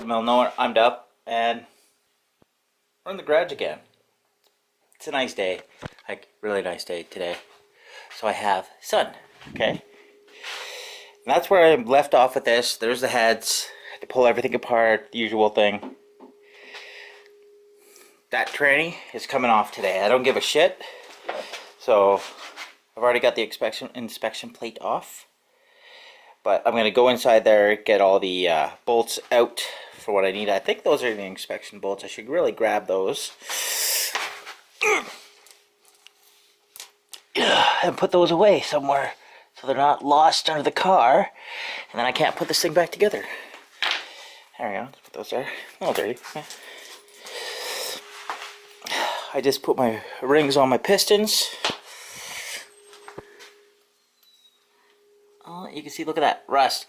welcome to Illinois. I'm Duff, and we're in the garage again. It's a nice day, like really nice day today. So I have sun, okay? And that's where I left off with this. There's the heads. I had to pull everything apart, the usual thing. That tranny is coming off today. I don't give a shit. So I've already got the inspection plate off. But I'm going to go inside there, get all the bolts out for what I need. I think those are the inspection bolts. I should really grab those. And put those away somewhere so they're not lost under the car. And then I can't put this thing back together. There we go. Let's put those there. Oh, dirty. I just put my rings on my pistons. Oh, you can see, look at that rust.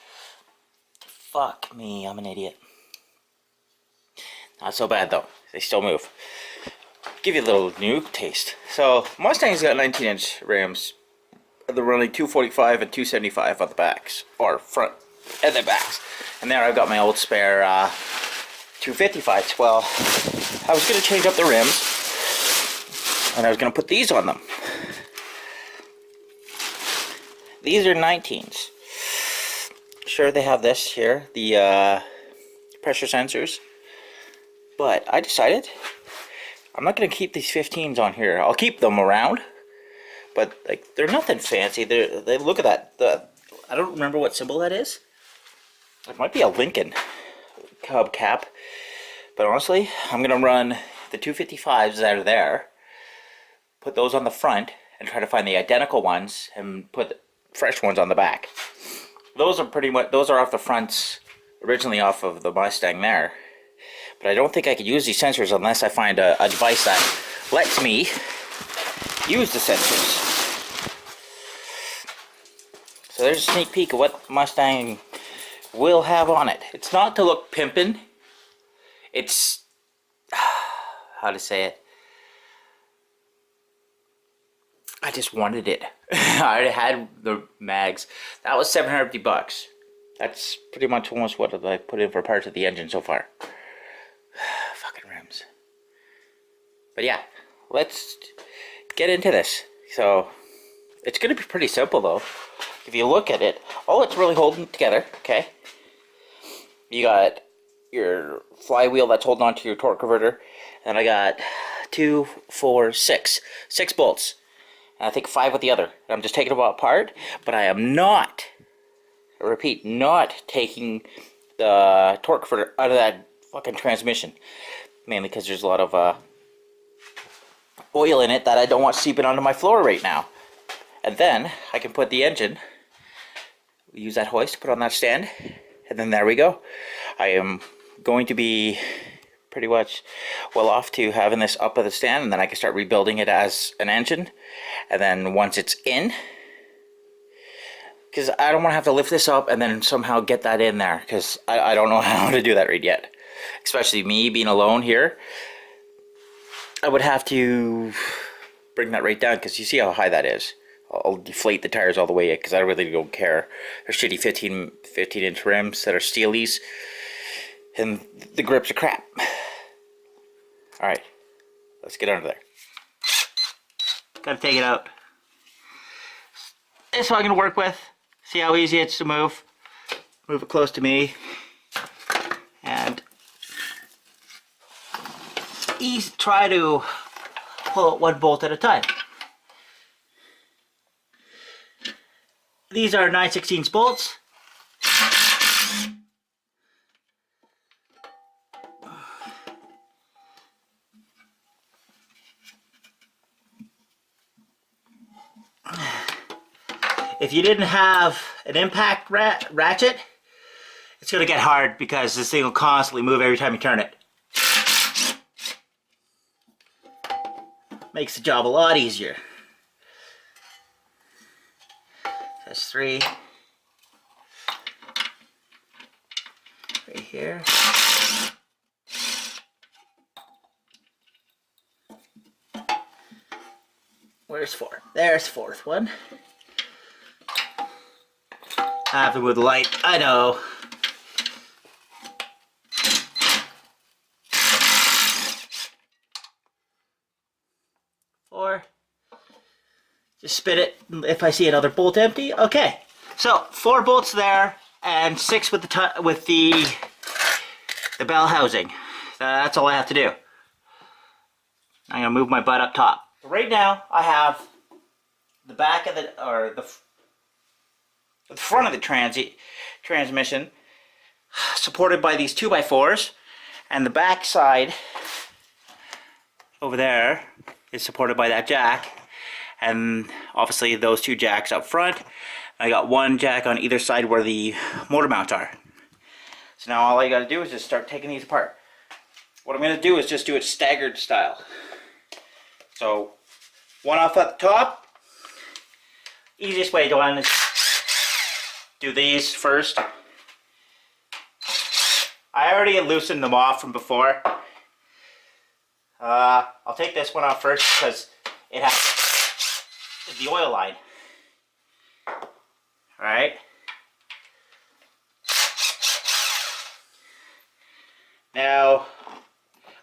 Fuck me, I'm an idiot. Not so bad though, they still move. Give you a little new taste. So, Mustang's got 19-inch rims. They're running 245 and 275 on the backs, or front and the backs. And there I've got my old spare 255s. Well, I was going to change up the rims, and I was going to put these on them. These are 19s. Sure, they have this here, the pressure sensors. But I decided I'm not going to keep these 15s on here. I'll keep them around. But like, they're nothing fancy. They look at that. I don't remember what symbol that is. It might be a Lincoln hubcap. But honestly, I'm going to run the 255s that are there. Put those on the front and try to find the identical ones and put fresh ones on the back. Those are pretty much, those are off the fronts, originally off of the Mustang there. But I don't think I could use these sensors unless I find a device that lets me use the sensors. So there's a sneak peek of what Mustang will have on it. It's not to look pimpin'. It's, how to say it? I just wanted it. I had the mags. That was $750. That's pretty much almost what I put in for parts of the engine so far. Fucking rims. But yeah, let's get into this. So, it's going to be pretty simple though. If you look at it, all it's really holding together, okay? You got your flywheel that's holding onto your torque converter. And I got 2, 4, 6. 6 bolts. I think 5 with the other. I'm just taking them apart, but I am not, I repeat, not taking the torque converter out of that fucking transmission. Mainly because there's a lot of oil in it that I don't want seeping onto my floor right now. And then I can put the engine, use that hoist, put on that stand, and then there we go. I am going to be pretty much well off to having this up at the stand, and then I can start rebuilding it as an engine. And then once it's in, because I don't want to have to lift this up and then somehow get that in there, because I don't know how to do that right yet. Especially me being alone here, I would have to bring that right down, because you see how high that is. I'll deflate the tires all the way because I really don't care. They're shitty 15-inch rims that are steelies, and the grips are crap. Alright, let's get under there. Gotta take it out. This is what I'm gonna work with. See how easy it's to move. Move it close to me. And try to pull it one bolt at a time. These are 9/16 bolts. If you didn't have an impact ratchet, it's going to get hard because this thing will constantly move every time you turn it. Makes the job a lot easier. That's 3. Right here. Where's 4? There's 4th one. I have to move the light, I know. spit it if I see another bolt empty. Okay, so 4 bolts there and 6 with the bell housing. That's all I have to do. I'm gonna move my butt up top. Right now I have the back of the front of the transmission supported by these 2x4s, and the back side over there is supported by that jack, and obviously those 2 jacks up front. I got 1 jack on either side where the motor mounts are. So now all I gotta do is just start taking these apart. What I'm gonna do is just do it staggered style. So 1 off at the top. Easiest way to do it is do these first. I already loosened them off from before. I'll take this one off first because it has the oil line. Alright. Now,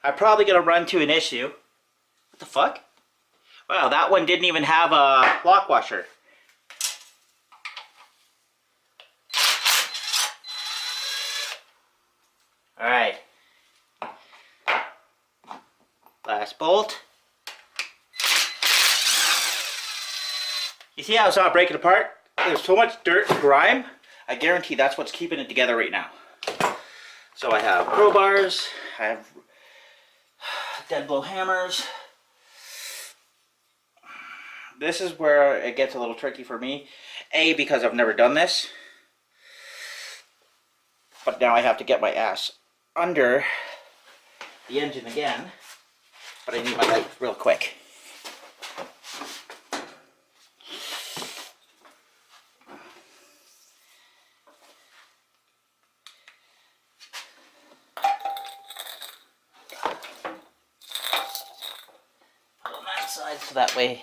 I'm probably going to run to an issue. What the fuck? Wow, that one didn't even have a lock washer. Alright. Last bolt. You see how it's not breaking apart? There's so much dirt and grime. I guarantee that's what's keeping it together right now. So I have crowbars, I have dead blow hammers. This is where it gets a little tricky for me. A, because I've never done this. But now I have to get my ass under the engine again. But I need my light real quick. Put it on that side so that way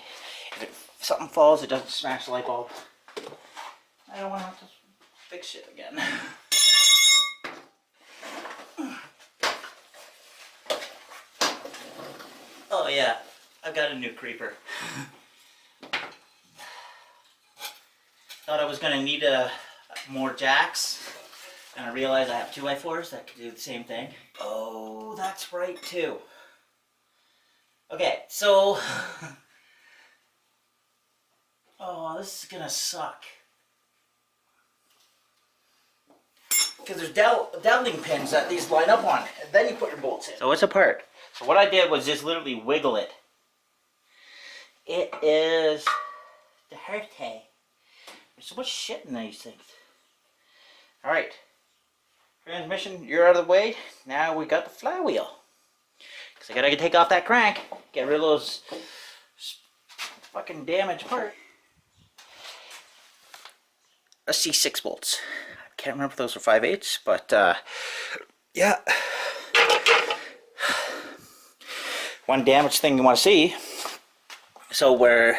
if something falls it doesn't smash the light bulb. I don't want to have to fix it again. Oh yeah, I've got a new creeper. Thought I was gonna need more jacks, and I realized I have 2x4s that could do the same thing. Oh, that's right too. Okay, so oh, this is gonna suck because there's doubling pins that these line up on, and then you put your bolts in. So it's apart. So what I did was just literally wiggle it. It is the hard hay. There's so much shit in these things. Alright. Transmission, you're out of the way. Now we got the flywheel. Because I gotta take off that crank. Get rid of those fucking damaged parts. Let's see, 6 bolts. I can't remember if those are 5/8, but yeah. One damaged thing you want to see, so where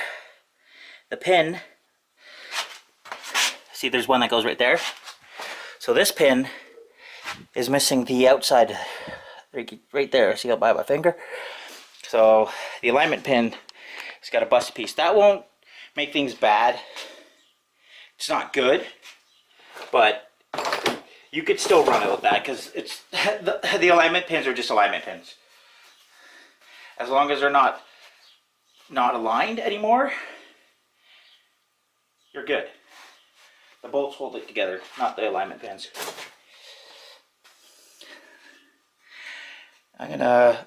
the pin, see there's one that goes right there, so this pin is missing the outside, right there, see by my finger, so the alignment pin has got a busted piece. That won't make things bad, it's not good, but you could still run it with that, because it's the alignment pins are just alignment pins. As long as they're not aligned anymore, you're good. The bolts hold it together, not the alignment pins. I'm gonna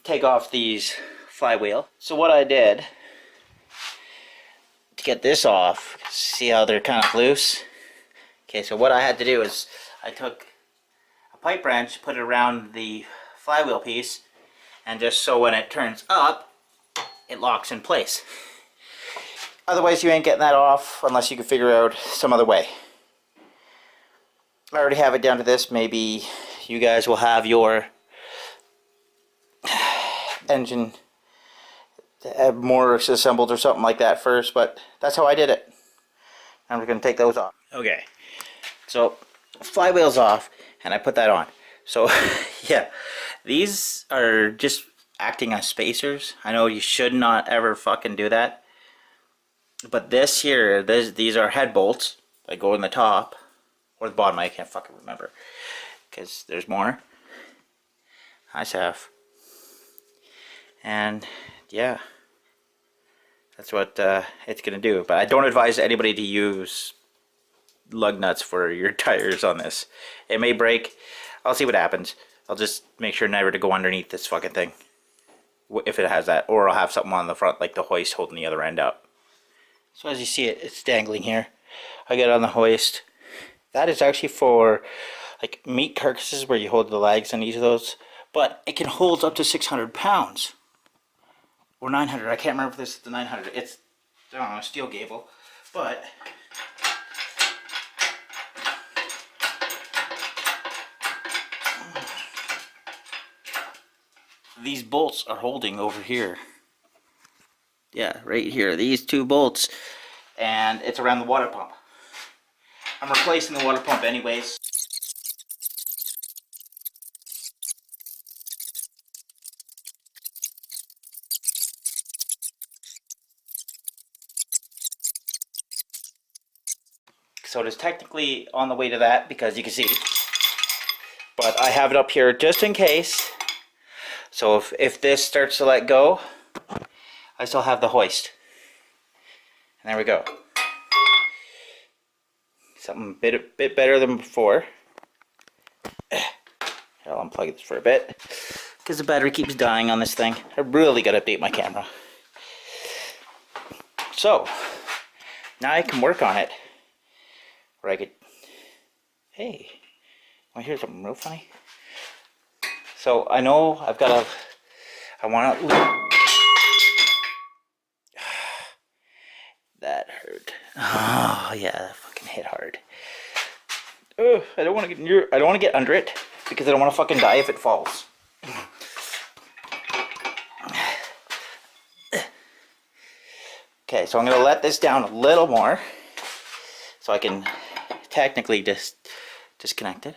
take off these flywheel. So what I did to get this off, see how they're kind of loose? Okay, so what I had to do is I took a pipe wrench, put it around the flywheel piece, and just so when it turns up, it locks in place. Otherwise you ain't getting that off unless you can figure out some other way. I already have it down to this. Maybe you guys will have your engine more assembled or something like that first, but that's how I did it. I'm just going to take those off. Okay, so flywheel's off and I put that on. So yeah, these are just acting as spacers. I know you should not ever fucking do that. But this here, these are head bolts that go in the top or the bottom. I can't fucking remember because there's more. Hi, Saf. And yeah, that's what it's gonna do. But I don't advise anybody to use lug nuts for your tires on this. It may break. I'll see what happens. I'll just make sure never to go underneath this fucking thing if it has that, or I'll have something on the front like the hoist holding the other end up. So as you see it, it's dangling here. I get it on the hoist. That is actually for like meat carcasses where you hold the legs on each of those, but it can hold up to 600 pounds or 900. I can't remember if this is the 900. It's, I don't know, a steel gable, but these bolts are holding over here. Yeah, right here. These two bolts, and it's around the water pump. I'm replacing the water pump anyways. So it is technically on the way to that because you can see, but I have it up here just in case. So if this starts to let go, I still have the hoist. And there we go. Something a bit better than before. I'll unplug this for a bit because the battery keeps dying on this thing. I really got to update my camera. So now I can work on it. Or I could, hey, want to hear something real funny? So I know I've got I want to, that hurt. Oh yeah, that fucking hit hard. Oh, I don't want to get near, I don't want to get under it because I don't want to fucking die if it falls. Okay, so I'm going to let this down a little more so I can technically just disconnect it.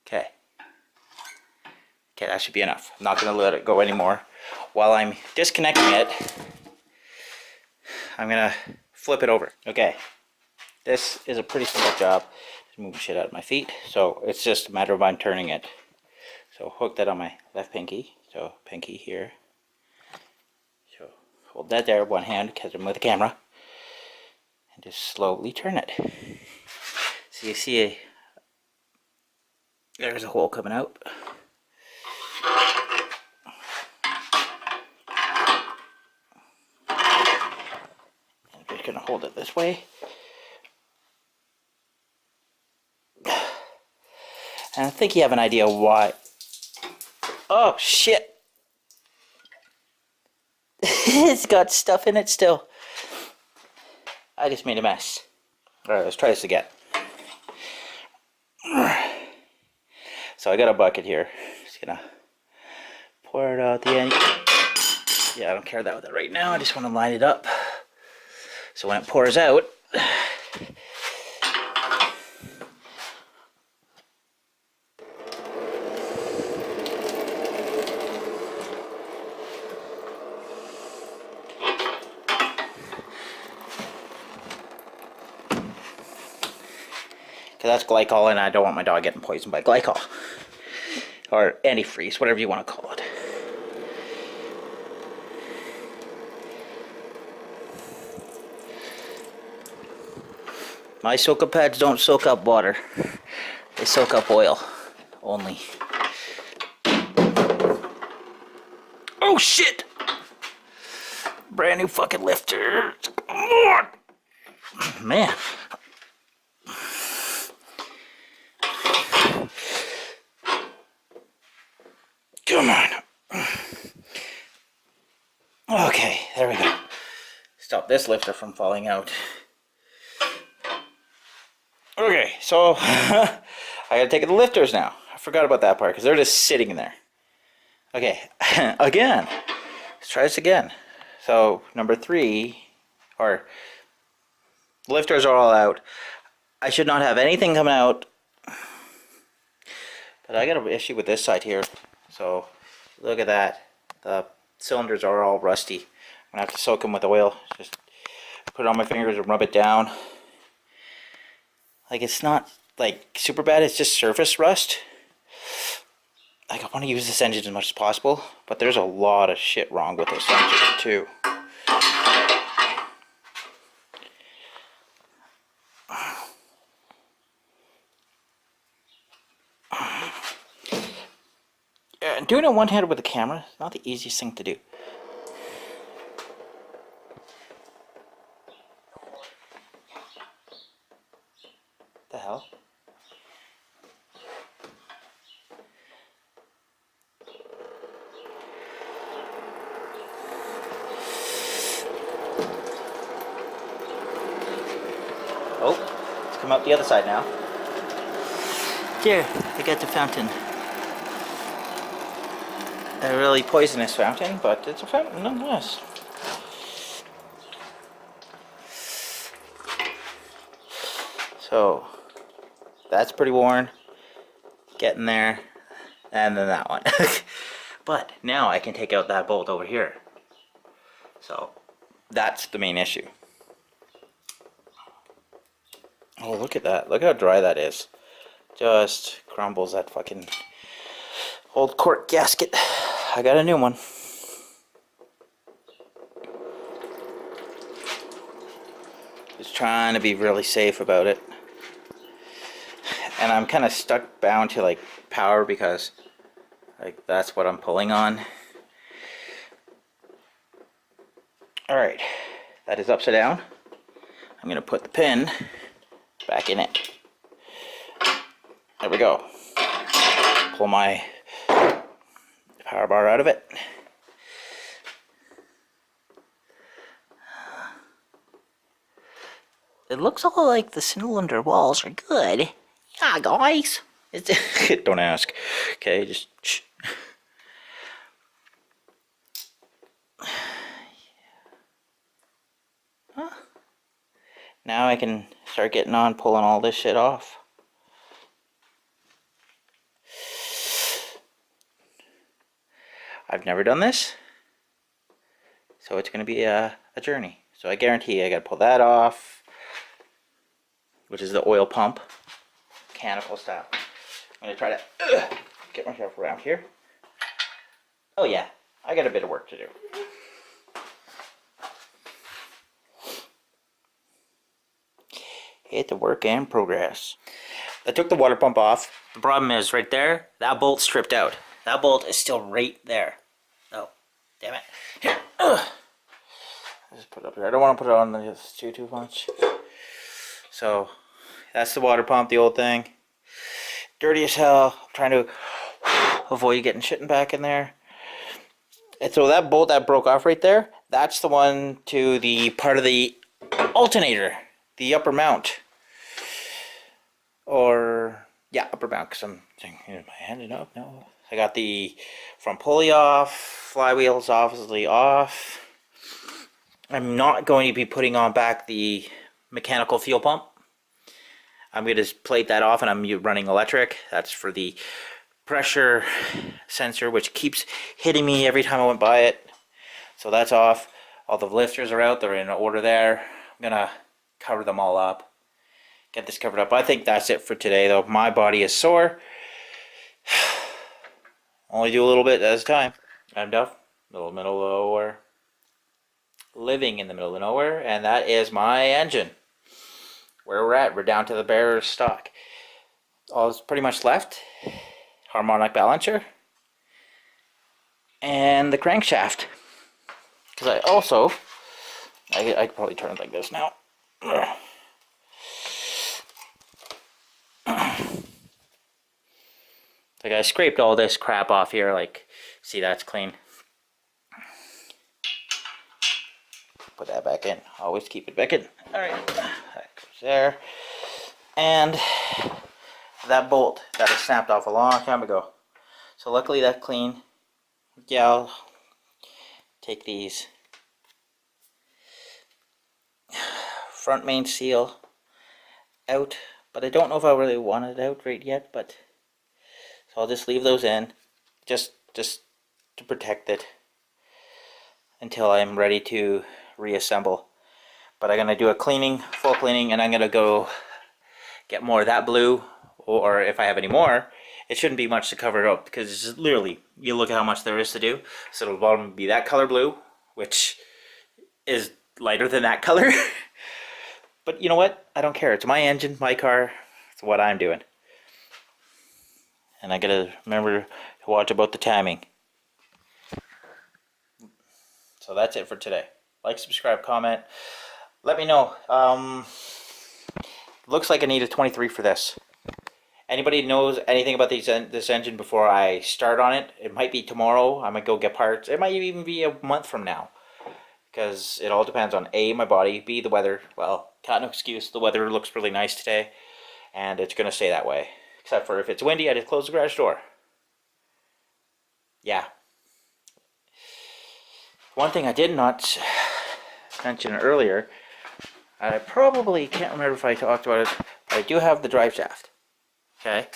Okay. Okay, that should be enough. I'm not going to let it go anymore. While I'm disconnecting it, I'm going to flip it over. Okay. This is a pretty simple job. Just move shit out of my feet. So it's just a matter of I'm turning it. So hook that on my left pinky. So pinky here. So hold that there, one hand, because I'm with the camera. And just slowly turn it. So you see there's a hole coming out. I'm just going to hold it this way. And I think you have an idea why. Oh, shit. It's got stuff in it still. I just made a mess. Alright, let's try this again. So I got a bucket here. Just gonna pour it out the end. Yeah, I don't care about that right now. I just want to line it up. So when it pours out, because that's glycol, and I don't want my dog getting poisoned by glycol. Or antifreeze, whatever you want to call it. My soak up pads don't soak up water. They soak up oil only. Oh shit! Brand new fucking lifter. Man. Come on. Okay, there we go. Stop this lifter from falling out. Okay, so I gotta take the lifters now. I forgot about that part because they're just sitting in there. Okay, again. Let's try this again. So number 3, or lifters are all out. I should not have anything coming out. But I got an issue with this side here. So look at that. The cylinders are all rusty. gonna have to soak them with oil. Just put it on my fingers and rub it down. Like, it's not like super bad, it's just surface rust. Like, I want to use this engine as much as possible, but there's a lot of shit wrong with this engine too. Yeah, doing it one-handed with the camera is not the easiest thing to do. The hell? Oh, let's come out the other side now. There, I got the fountain. A really poisonous fountain, but it's a fountain nonetheless. So, that's pretty worn. Getting there. And then that one. But now I can take out that bolt over here. So, that's the main issue. Oh, look at that. Look how dry that is. Just crumbles that fucking old cork gasket. I got a new one. Just trying to be really safe about it. And I'm kind of stuck bound to like power because like that's what I'm pulling on. Alright, that is upside down. I'm going to put the pin back in it. There we go. Pull my power bar out of it. It looks all like the cylinder walls are good. Yeah, guys. Don't ask. Okay, just shh. Huh. Now I can start getting on pulling all this shit off. I've never done this, so it's going to be a journey. So I guarantee I got to pull that off, which is the oil pump, mechanical style. I'm going to try to get myself around here. Oh yeah, I got a bit of work to do. It's a work in progress. I took the water pump off. The problem is right there, that bolt's stripped out. That bolt is still right there. Oh, damn it. Here. Just put it up there. I don't want to put it on this too much. So, that's the water pump, the old thing. Dirty as hell. I'm trying to avoid getting shit back in there. And so that bolt that broke off right there, that's the one to the part of the alternator. The upper mount. Or, yeah, upper mount, because I'm thinking, am I handing up? No. I got the front pulley off, flywheels obviously off. I'm not going to be putting on back the mechanical fuel pump. I'm going to plate that off and I'm running electric. That's for the pressure sensor, which keeps hitting me every time I went by it. So that's off. All the lifters are out. They're in order there. I'm going to cover them all up. Get this covered up. I think that's it for today, though. My body is sore. Only do a little bit at a time. I'm Duff, middle of nowhere. Living in the middle of nowhere, and that is my engine. Where we're at, we're down to the bare stock. All that's pretty much left, harmonic balancer, and the crankshaft. Because I also, I could probably turn it like this now. Like I scraped all this crap off here, like, see that's clean. Put that back in. Always keep it back in. Alright, that goes there. And that bolt that I snapped off a long time ago. So luckily that's clean. Yeah, I'll take these. Front main seal out. But I don't know if I really want it out right yet, but so I'll just leave those in, just to protect it. until I'm ready to reassemble. But I'm going to do a cleaning, full cleaning, and I'm going to go get more of that blue, or if I have any more, it shouldn't be much to cover it up, because it's just literally, you look at how much there is to do. So the bottom would be that color blue, which is lighter than that color. But you know what? I don't care. It's my engine, my car. It's what I'm doing. And I gotta remember to watch about the timing. So that's it for today. Like, subscribe, comment. Let me know. Looks like I need a 23 for this. Anybody knows anything about this engine before I start on it? It might be tomorrow. I might go get parts. It might even be a month from now. Because it all depends on A, my body, B, the weather. Well, got no excuse. The weather looks really nice today. And it's going to stay that way. Except for if it's windy, I just close the garage door. Yeah. One thing I did not mention earlier, I probably can't remember if I talked about it, but I do have the drive shaft. Okay?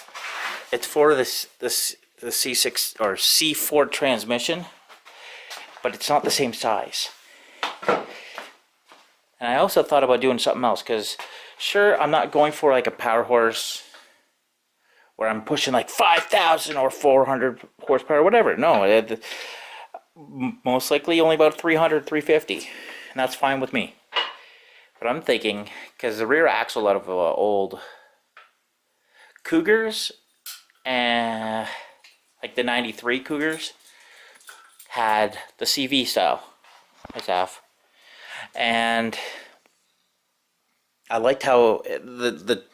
It's for the C6 or C4 transmission, but it's not the same size. And I also thought about doing something else, because sure, I'm not going for like a power horse where I'm pushing like 5,000 or 400 horsepower, whatever. No, most likely only about 300, 350, and that's fine with me. But I'm thinking, because the rear axle out of old Cougars, and like the 93 Cougars, had the CV style. And I liked how the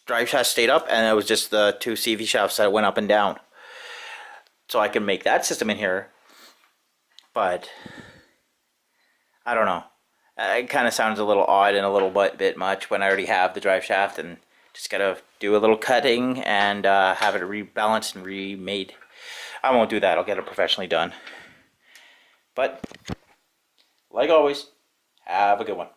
drive shaft stayed up, and it was just the two CV shafts that went up and down. So I can make that system in here, but I don't know. It kind of sounds a little odd and a little bit much when I already have the drive shaft, and just gotta do a little cutting and have it rebalanced and remade. I won't do that. I'll get it professionally done. But like always, have a good one.